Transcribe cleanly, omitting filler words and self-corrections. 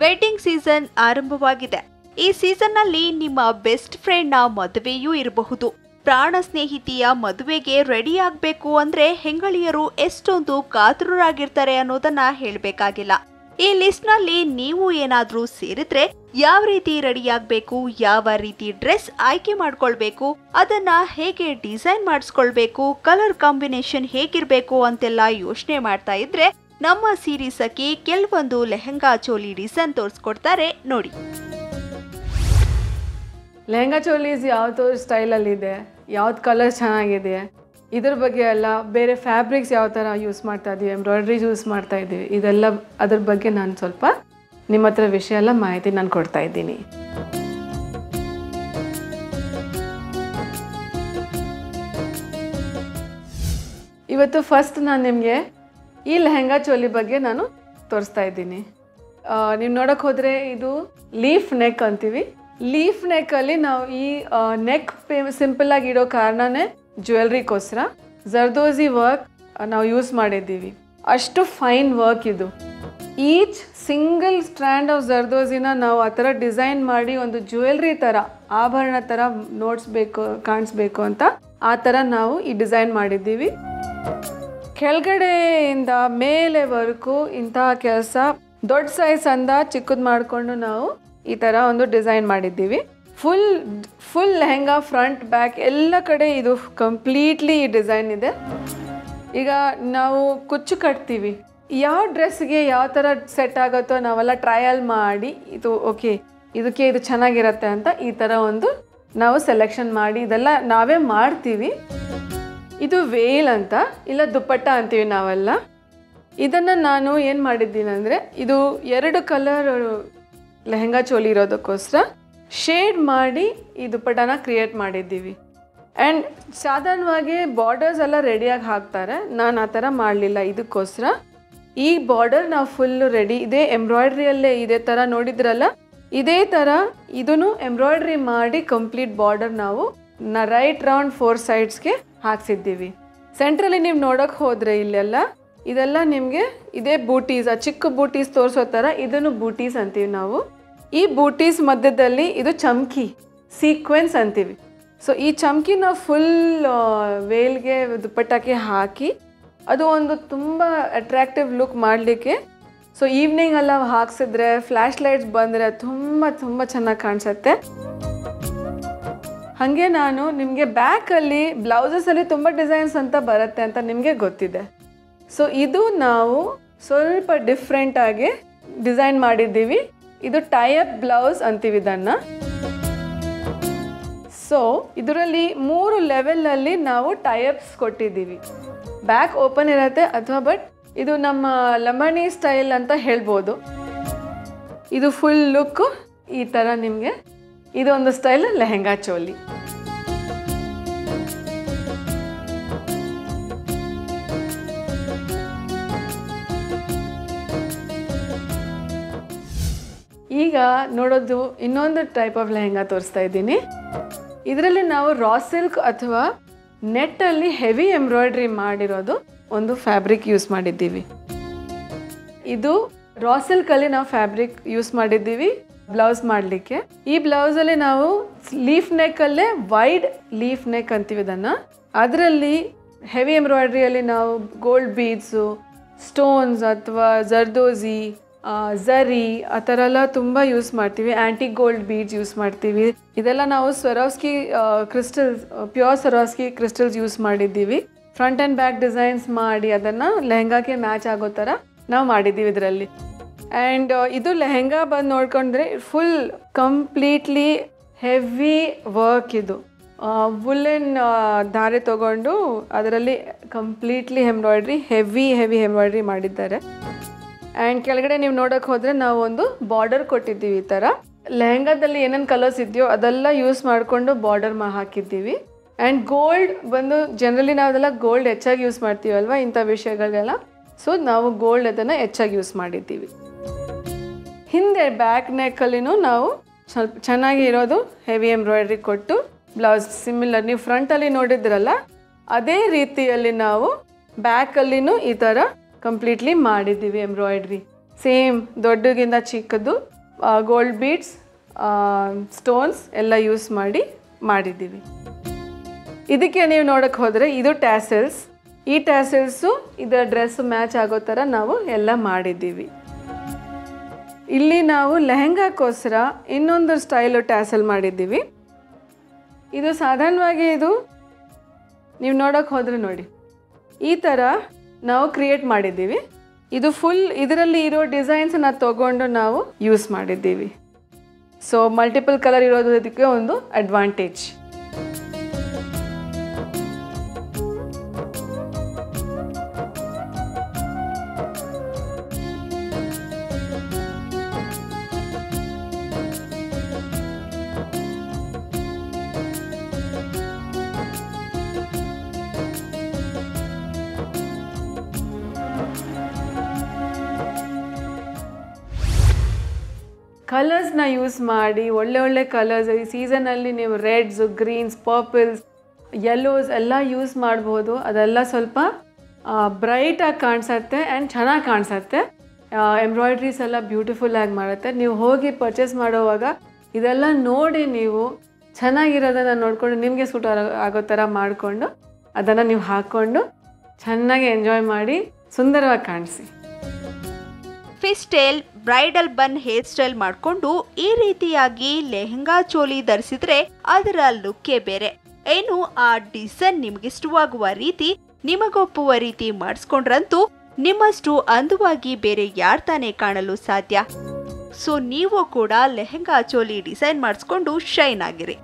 Wedding season ಆರಂಭವಾಗಿದೆ. ಈ ಸೀಸನ್ನಲ್ಲಿ ನಿಮ್ಮ ಬೆಸ್ಟ್ ಫ್ರೆಂಡ್ನ ಮದುವೆಯೂ ಇರಬಹುದು. ಪ್ರಾಣ ಸ್ನೇಹಿತಿಯ ಮದುವೆಗೆ ರೆಡಿ ಆಗಬೇಕು ಅಂದ್ರೆ ಹೆಂಗಳಿಯರು ಎಷ್ಟೊಂದು ಕಾತುರರಾಗಿರ್ತಾರೆ ಅನ್ನೋದನ್ನ ಹೇಳಬೇಕಾಗಿಲ್ಲ. ಈ ಲಿಸ್ಟ್ನಲ್ಲಿ ನೀವು ಏನಾದ್ರೂ ಸೇರಿದ್ರೆ ಯಾವ ರೀತಿ ರೆಡಿ ಆಗಬೇಕು, ಯಾವ ರೀತಿ ಡ್ರೆಸ್ ಆಯ್ಕೆ ಮಾಡ್ಕೊಳ್ಬೇಕು, ಅದನ್ನ ಹೇಗೆ ಡಿಸೈನ್ ಮಾಡಿಸ್ಕೊಳ್ಬೇಕು, ಕಲರ್ ಕಾಂಬಿನೇಷನ್ ಹೇಗಿರ್ಬೇಕು ಅಂತೆಲ್ಲ ಯೋಚನೆ ಮಾಡ್ತಾ ಇದ್ರೆ ನಮ್ಮ ಸೀರೀಸ್ ಅಕ್ಕಿ ಕೆಲವೊಂದು ಲೆಹಂಗಾ ಚೋಲಿ ಡಿಸೈನ್ ತೋರಿಸ್ಕೊಡ್ತಾರೆ ನೋಡಿ. ಲೆಹಂಗಾ ಚೋಲೀಸ್ ಯಾವುದು ಸ್ಟೈಲಲ್ಲಿದೆ, ಯಾವ್ದು ಕಲರ್ ಚೆನ್ನಾಗಿದೆ, ಇದ್ರ ಬಗ್ಗೆ ಎಲ್ಲ ಬೇರೆ ಫ್ಯಾಬ್ರಿಕ್ಸ್ ಯಾವ ಥರ ಯೂಸ್ ಮಾಡ್ತಾ ಇದ್ದೀವಿ, ಎಂಬ್ರಾಯ್ಡ್ರಿ ಯೂಸ್ ಮಾಡ್ತಾ ಇದ್ದೀವಿ, ಇದೆಲ್ಲ ಅದ್ರ ಬಗ್ಗೆ ನಾನು ಸ್ವಲ್ಪ ನಿಮ್ಮ ಹತ್ರ ವಿಷಯ ಎಲ್ಲ ಮಾಹಿತಿ ನಾನು ಕೊಡ್ತಾ ಇದ್ದೀನಿ. ಇವತ್ತು ಫಸ್ಟ್ ನಾನು ನಿಮಗೆ ಈ ಲೆಹಂಗಾ ಚೋಲಿ ಬಗ್ಗೆ ನಾನು ತೋರಿಸ್ತಾ ಇದ್ದೀನಿ. ನೀವು ನೋಡೋಕೆ ಹೋದರೆ ಇದು ಲೀಫ್ ನೆಕ್ ಅಂತೀವಿ. ಲೀಫ್ ನೆಕ್ಕಲ್ಲಿ ನಾವು ಈ ನೆಕ್ ಸಿಂಪಲ್ಲಾಗಿ ಇಡೋ ಕಾರಣನೇ ಜ್ಯುವೆಲ್ರಿಗೋಸ್ಕರ ಜರ್ದೋಜಿ ವರ್ಕ್ ನಾವು ಯೂಸ್ ಮಾಡಿದ್ದೀವಿ. ಅಷ್ಟು ಫೈನ್ ವರ್ಕ್ ಇದು. ಈಚ್ ಸಿಂಗಲ್ ಸ್ಟ್ರ್ಯಾಂಡ್ ಆಫ್ ಜರ್ದೋಜಿನ ನಾವು ಆ ಥರ ಡಿಸೈನ್ ಮಾಡಿ ಒಂದು ಜ್ಯುವೆಲ್ರಿ ಥರ, ಆಭರಣ ಥರ ಕಾಣಿಸ್ಬೇಕು ಅಂತ ಆ ಥರ ನಾವು ಈ ಡಿಸೈನ್ ಮಾಡಿದ್ದೀವಿ. ಕೆಳಗಡೆಯಿಂದ ಮೇಲೆವರೆಗೂ ಇಂತಹ ಕೆಲಸ ದೊಡ್ಡ ಸೈಜ್ ಅಂದ ಚಿಕ್ಕದು ಮಾಡಿಕೊಂಡು ನಾವು ಈ ಥರ ಒಂದು ಡಿಸೈನ್ ಮಾಡಿದ್ದೀವಿ. ಫುಲ್ ಲೆಹಂಗಾ ಫ್ರಂಟ್ ಬ್ಯಾಕ್ ಎಲ್ಲ ಕಡೆ ಇದು ಕಂಪ್ಲೀಟ್ಲಿ ಈ ಡಿಸೈನ್ ಇದೆ. ಈಗ ನಾವು ಕುಚ್ಚು ಕಟ್ತೀವಿ, ಯಾವ ಡ್ರೆಸ್ಗೆ ಯಾವ ಥರ ಸೆಟ್ ಆಗುತ್ತೋ ನಾವೆಲ್ಲ ಟ್ರಯಲ್ ಮಾಡಿ ಇದು ಓಕೆ ಇದಕ್ಕೆ ಇದು ಚೆನ್ನಾಗಿರತ್ತೆ ಅಂತ ಈ ಥರ ಒಂದು ನಾವು ಸೆಲೆಕ್ಷನ್ ಮಾಡಿ ಇದೆಲ್ಲ ನಾವೇ ಮಾಡ್ತೀವಿ. ಇದು ವೇಲ್ ಅಂತ, ಇಲ್ಲ ದುಪ್ಪಟ್ಟ ಅಂತೀವಿ ನಾವೆಲ್ಲ. ಇದನ್ನು ನಾನು ಏನು ಮಾಡಿದ್ದೀನಿ ಅಂದರೆ, ಇದು 2 ಕಲರ್ ಲೆಹಂಗಾ ಚೋಲಿ ಇರೋದಕ್ಕೋಸ್ಕರ ಶೇಡ್ ಮಾಡಿ ಈ ದುಪ್ಪಟ್ಟನ ಕ್ರಿಯೇಟ್ ಮಾಡಿದ್ದೀವಿ. ಆ್ಯಂಡ್ ಸಾಧಾರಣವಾಗಿ ಬಾರ್ಡರ್ಸ್ ಎಲ್ಲ ರೆಡಿಯಾಗಿ ಹಾಕ್ತಾರೆ, ನಾನು ಆ ಥರ ಮಾಡಲಿಲ್ಲ. ಇದಕ್ಕೋಸ್ಕರ ಈ ಬಾರ್ಡರ್ ನಾವು ಫುಲ್ಲು ರೆಡಿ ಇದೆ, ಎಂಬ್ರಾಯ್ಡ್ರಿಯಲ್ಲೇ ಇದೇ ಥರ ನೋಡಿದ್ರಲ್ಲ, ಇದೇ ಥರ ಇದನ್ನು ಎಂಬ್ರಾಯ್ಡ್ರಿ ಮಾಡಿ ಕಂಪ್ಲೀಟ್ ಬಾರ್ಡರ್ ನಾವು ರೈಟ್ ರೌಂಡ್ 4 ಸೈಡ್ಸ್ಗೆ ಹಾಕ್ಸಿದ್ದೀವಿ. ಸೆಂಟ್ರಲ್ಲಿ ನೀವು ನೋಡೋಕೆ ಹೋದರೆ ಇಲ್ಲೆಲ್ಲ ಇದೆಲ್ಲ ನಿಮಗೆ ಇದೇ ಬೂಟೀಸ್, ಆ ಚಿಕ್ಕ ಬೂಟೀಸ್ ತೋರಿಸೋ ಥರ ಇದನ್ನು ಬೂಟೀಸ್ ಅಂತೀವಿ ನಾವು. ಈ ಬೂಟೀಸ್ ಮಧ್ಯದಲ್ಲಿ ಇದು ಚಮ್ಕಿ ಸೀಕ್ವೆನ್ಸ್ ಅಂತೀವಿ. ಸೊ ಈ ಚಮ್ಕಿನ ಫುಲ್ ವೇಲ್ಗೆ ದುಪ್ಪಟ್ಟಕ್ಕೆ ಹಾಕಿ ಅದು ಒಂದು ತುಂಬ ಅಟ್ರಾಕ್ಟಿವ್ ಲುಕ್ ಮಾಡಲಿಕ್ಕೆ. ಸೊ ಈವ್ನಿಂಗ್ ಎಲ್ಲ ಹಾಕ್ಸಿದ್ರೆ ಫ್ಲ್ಯಾಶ್ ಲೈಟ್ಸ್ ಬಂದರೆ ತುಂಬ ತುಂಬ ಚೆನ್ನಾಗಿ ಕಾಣಿಸುತ್ತೆ. ಹಾಗೆ ನಾನು ನಿಮಗೆ ಬ್ಯಾಕಲ್ಲಿ ಬ್ಲೌಸಸಲ್ಲಿ ತುಂಬ ಡಿಸೈನ್ಸ್ ಅಂತ ಬರುತ್ತೆ ಅಂತ ನಿಮಗೆ ಗೊತ್ತಿದೆ. ಸೊ ಇದು ನಾವು ಸ್ವಲ್ಪ ಡಿಫ್ರೆಂಟಾಗಿ ಡಿಸೈನ್ ಮಾಡಿದ್ದೀವಿ. ಇದು ಟೈಅಪ್ ಬ್ಲೌಸ್ ಅಂತೀವಿ ಇದನ್ನು. ಸೊ ಇದರಲ್ಲಿ 3 ಲೆವೆಲಲ್ಲಿ ನಾವು ಟೈಅಪ್ಸ್ ಕೊಟ್ಟಿದ್ದೀವಿ. ಬ್ಯಾಕ್ ಓಪನ್ ಇರುತ್ತೆ ಅಥವಾ ಬಟ್ ಇದು ನಮ್ಮ ಲಂಬಾಣಿ ಸ್ಟೈಲ್ ಅಂತ ಹೇಳ್ಬೋದು. ಇದು ಫುಲ್ ಲುಕ್ಕು ಈ ಥರ ನಿಮಗೆ ಇದೊಂದು ಸ್ಟೈಲ್ ಲೆಹಂಗಾ ಚೋಲಿ. ಈಗ ನೋಡೋದು ಇನ್ನೊಂದು ಟೈಪ್ ಆಫ್ ಲೆಹಂಗಾ ತೋರಿಸ್ತಾ ಇದ್ದೀನಿ. ಇದರಲ್ಲಿ ನಾವು ರಾ ಸಿಲ್ಕ್ ಅಥವಾ ನೆಟ್ಟಲ್ಲಿ ಹೆವಿ ಎಂಬ್ರಾಯ್ಡ್ರಿ ಮಾಡಿರೋದು ಒಂದು ಫ್ಯಾಬ್ರಿಕ್ ಯೂಸ್ ಮಾಡಿದ್ದೀವಿ. ಇದು ರಾ ಸಿಲ್ಕಲ್ಲಿ ನಾವು ಫ್ಯಾಬ್ರಿಕ್ ಯೂಸ್ ಮಾಡಿದ್ದೀವಿ ಬ್ಲೌಸ್ ಮಾಡಲಿಕ್ಕೆ. ಈ ಬ್ಲೌಸಲ್ಲಿ ನಾವು ಲೀಫ್ ನೆಕ್ಕಲ್ಲೇ ವೈಡ್ ಲೀಫ್ ನೆಕ್ ಅಂತೀವಿ ಇದನ್ನು. ಅದರಲ್ಲಿ ಹೆವಿ ಎಂಬ್ರಾಯ್ಡ್ರಿಯಲ್ಲಿ ನಾವು ಗೋಲ್ಡ್ ಬೀಡ್ಸು, ಸ್ಟೋನ್ಸ್ ಅಥವಾ ಜರ್ದೋಜಿ, ಝರಿ ಆ ಥರ ಎಲ್ಲ ತುಂಬ ಯೂಸ್ ಮಾಡ್ತೀವಿ. ಆ್ಯಂಟಿಕ್ ಗೋಲ್ಡ್ ಬೀಡ್ಸ್ ಯೂಸ್ ಮಾಡ್ತೀವಿ. ಇದೆಲ್ಲ ನಾವು ಸ್ವರಾವ್ಸ್ಕಿ ಕ್ರಿಸ್ಟಲ್ಸ್, ಪ್ಯೂರ್ ಸ್ವರಾವ್ಸ್ಕಿ ಕ್ರಿಸ್ಟಲ್ಸ್ ಯೂಸ್ ಮಾಡಿದ್ದೀವಿ. ಫ್ರಂಟ್ ಆ್ಯಂಡ್ ಬ್ಯಾಕ್ ಡಿಸೈನ್ಸ್ ಮಾಡಿ ಅದನ್ನು ಲೆಹಂಗಾಕ್ಕೆ ಮ್ಯಾಚ್ ಆಗೋ ಥರ ನಾವು ಮಾಡಿದ್ದೀವಿ ಇದರಲ್ಲಿ. ಆ್ಯಂಡ್ ಇದು ಲೆಹಂಗಾ ಬಂದು ನೋಡ್ಕೊಂಡ್ರೆ ಫುಲ್ ಕಂಪ್ಲೀಟ್ಲಿ ಹೆವಿ ವರ್ಕ್. ಇದು ವುಲೆನ್ ಧಾರೆ ತೊಗೊಂಡು ಅದರಲ್ಲಿ ಕಂಪ್ಲೀಟ್ಲಿ ಹೆವಿ ಎಂಬ್ರಾಯ್ಡ್ರಿ ಮಾಡಿದ್ದಾರೆ. ಆ್ಯಂಡ್ ಕೆಳಗಡೆ ನೀವು ನೋಡೋಕೆ ಹೋದರೆ ನಾವು ಒಂದು ಬಾರ್ಡರ್ ಕೊಟ್ಟಿದ್ದೀವಿ. ಈ ಥರ ಲೆಹಂಗಾದಲ್ಲಿ ಏನೇನು ಕಲರ್ಸ್ ಇದೆಯೋ ಅದೆಲ್ಲ ಯೂಸ್ ಮಾಡಿಕೊಂಡು ಬಾರ್ಡರ್ ಹಾಕಿದ್ದೀವಿ. ಆ್ಯಂಡ್ ಗೋಲ್ಡ್ ಬಂದು ಜನರಲಿ ನಾವೆಲ್ಲ ಗೋಲ್ಡ್ ಹೆಚ್ಚಾಗಿ ಯೂಸ್ ಮಾಡ್ತೀವಲ್ವ ಇಂಥ ವಿಷಯಗಳಿಗೆಲ್ಲ. ಸೊ ನಾವು ಗೋಲ್ಡ್ ಅದನ್ನು ಹೆಚ್ಚಾಗಿ ಯೂಸ್ ಮಾಡಿದ್ದೀವಿ. ಹಿಂದೆ ಬ್ಯಾಕ್ ನೆಕ್ಕಲ್ಲಿನೂ ನಾವು ಸ್ವಲ್ಪ ಚೆನ್ನಾಗಿ ಇರೋದು ಹೆವಿ ಎಂಬ್ರಾಯ್ಡ್ರಿ ಕೊಟ್ಟು ಬ್ಲೌಸ್ ಸಿಮಿಲರ್ ನೀವು ಫ್ರಂಟಲ್ಲಿ ನೋಡಿದ್ರಲ್ಲ ಅದೇ ರೀತಿಯಲ್ಲಿ ನಾವು ಬ್ಯಾಕಲ್ಲಿನೂ ಈ ಥರ ಕಂಪ್ಲೀಟ್ಲಿ ಮಾಡಿದ್ದೀವಿ ಎಂಬ್ರಾಯ್ಡ್ರಿ. ಸೇಮ್ ದೊಡ್ಡಗಿಂತ ಚಿಕ್ಕದು ಗೋಲ್ಡ್ ಬೀಡ್ಸ್, ಸ್ಟೋನ್ಸ್ ಎಲ್ಲ ಯೂಸ್ ಮಾಡಿದ್ದೀವಿ. ಇದಕ್ಕೆ ನೀವು ನೋಡೋಕ್ಕೆ ಹೋದರೆ ಇದು ಟ್ಯಾಸಲ್ಸ್. ಈ ಟ್ಯಾಸಲ್ಸು ಇದರ ಡ್ರೆಸ್ ಮ್ಯಾಚ್ ಆಗೋ ಥರ ನಾವು ಎಲ್ಲ ಮಾಡಿದ್ದೀವಿ. ಇಲ್ಲಿ ನಾವು ಲೆಹಂಗಾಕ್ಕೋಸ್ಕರ ಇನ್ನೊಂದು ಸ್ಟೈಲು ಟ್ಯಾಸಲ್ ಮಾಡಿದ್ದೀವಿ. ಇದು ಸಾಧಾರಣವಾಗಿ ಇದು ನೀವು ನೋಡೋಕ್ಕೆ ಹೋದರೆ ನೋಡಿ ಈ ಥರ ನಾವು ಕ್ರಿಯೇಟ್ ಮಾಡಿದ್ದೀವಿ. ಇದು ಫುಲ್ ಇದರಲ್ಲಿ ಇರೋ ಡಿಸೈನ್ಸನ್ನು ತಗೊಂಡು ನಾವು ಯೂಸ್ ಮಾಡಿದ್ದೀವಿ. ಸೊ ಮಲ್ಟಿಪಲ್ ಕಲರ್ ಇರೋದಕ್ಕೆ ಒಂದು ಅಡ್ವಾಂಟೇಜ್. ಕಲರ್ಸ್ನ ಯೂಸ್ ಮಾಡಿ ಒಳ್ಳೆ ಕಲರ್ಸ್ ಈ ಸೀಸನಲ್ಲಿ ನೀವು ರೆಡ್ಸ್, ಗ್ರೀನ್ಸ್, ಪರ್ಪಲ್ಸ್, ಯೆಲ್ಲೋಸ್ ಎಲ್ಲ ಯೂಸ್ ಮಾಡ್ಬೋದು. ಅದೆಲ್ಲ ಸ್ವಲ್ಪ ಬ್ರೈಟಾಗಿ ಕಾಣಿಸುತ್ತೆ ಆ್ಯಂಡ್ ಚೆನ್ನಾಗಿ ಕಾಣಿಸುತ್ತೆ. ಎಂಬ್ರಾಯ್ಡ್ರೀಸ್ ಎಲ್ಲ ಬ್ಯೂಟಿಫುಲ್ಲಾಗಿ ಮಾಡುತ್ತೆ. ನೀವು ಹೋಗಿ ಪರ್ಚೇಸ್ ಮಾಡುವಾಗ ಇದೆಲ್ಲ ನೋಡಿ ನೀವು ಚೆನ್ನಾಗಿರೋದನ್ನು ನೋಡಿಕೊಂಡು ನಿಮಗೆ ಸೂಟ್ ಆಗೋ ಥರ ಮಾಡಿಕೊಂಡು ಅದನ್ನು ನೀವು ಹಾಕ್ಕೊಂಡು ಚೆನ್ನಾಗಿ ಎಂಜಾಯ್ ಮಾಡಿ ಸುಂದರವಾಗಿ ಕಾಣಿಸಿ. ಫಿಸ್ಟೇಲ್, ಬ್ರೈಡಲ್ ಬನ್ ಹೇರ್ ಸ್ಟೈಲ್ ಮಾಡಿಕೊಂಡು ಈ ರೀತಿಯಾಗಿ ಲೆಹಂಗಾ ಚೋಲಿ ಧರಿಸಿದ್ರೆ ಅದರ ಲುಕ್ಕೇ ಬೇರೆ. ಏನು ಆ ಡಿಸೈನ್ ನಿಮಗಿಷ್ಟವಾಗುವ ರೀತಿ, ನಿಮಗೊಪ್ಪುವ ರೀತಿ ಮಾಡಿಸ್ಕೊಂಡ್ರಂತೂ ನಿಮ್ಮಷ್ಟು ಅಂದವಾಗಿ ಬೇರೆ ಯಾರು ತಾನೇ ಕಾಣಲು ಸಾಧ್ಯ. ಸೊ ನೀವು ಕೂಡ ಲೆಹಂಗಾ ಚೋಲಿ ಡಿಸೈನ್ ಮಾಡಿಸ್ಕೊಂಡು ಶೈನ್ ಆಗಿರಿ.